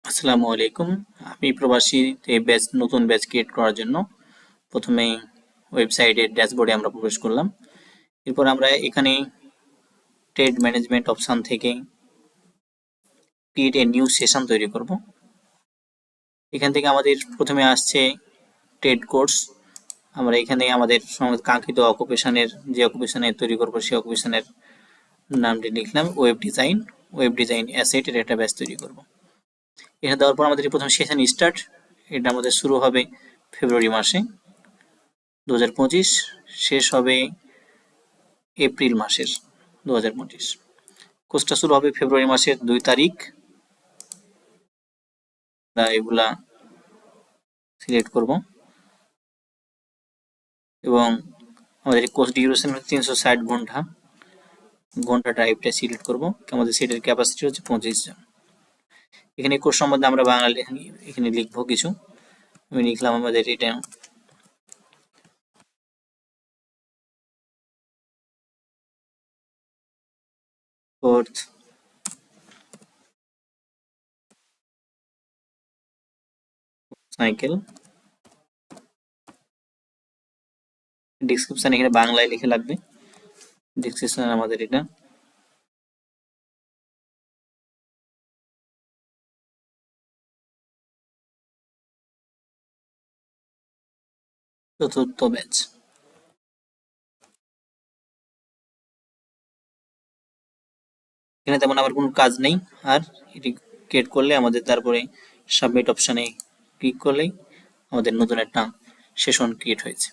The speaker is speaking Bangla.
আসসালামু আলাইকুম। আমি প্রবাসীতে নতুন ব্যাচ ক্রিয়েট করার জন্য প্রথমে ওয়েবসাইটের ড্যাশবোর্ডে আমরা প্রবেশ করলাম। এরপর আমরা এখানে ট্রেড ম্যানেজমেন্ট অপশন থেকে ক্রিয়েট এ নিউ সেশন তৈরি করব। এখান থেকে আমাদের প্রথমে আসছে ট্রেড কোর্স। আমরা এখানে আমাদের কাঙ্ক্ষিত যে অকুপেশনের তৈরি করব সেই অকুপেশনের নামটি লিখলাম। ওয়েব ডিজাইন অ্যাসেট এর একটা ব্যাচ তৈরি করব। এটা দেওয়ার পর আমাদের প্রথম সেশন স্টার্ট। এটা আমাদের শুরু হবে ফেব্রুয়ারি মাসে 2025, শেষ হবে এপ্রিল মাসের 2025। কোর্সটা শুরু হবে ফেব্রুয়ারি মাসের 2 তারিখ। এগুলা সিলেক্ট করব এবং আমাদের কোর্স ডিউরেশন হচ্ছে 360 ঘন্টা। ঘন্টা টাইপটা সিলেক্ট করব। আমাদের সিটের ক্যাপাসিটি হচ্ছে 25 জন। এখানে কোর্স সম্বন্ধে আমরা বাংলা এখানে লিখবো কিছু। আমি লিখলাম আমাদের এটা ফোর্থ সাইকেল। ডিসক্রিপশন এখানে বাংলায় লিখে লাগবে। ডিসক্রিপশন আমাদের এটা চতুর্থ ব্যাচ। এখানে তেমন আমার কোনো কাজ নেই। আর এটি ক্রিয়েট করলে আমাদের তারপরে সাবমিট অপশানে ক্লিক করলেই আমাদের নতুন একটা সেশন ক্রিয়েট হয়েছে।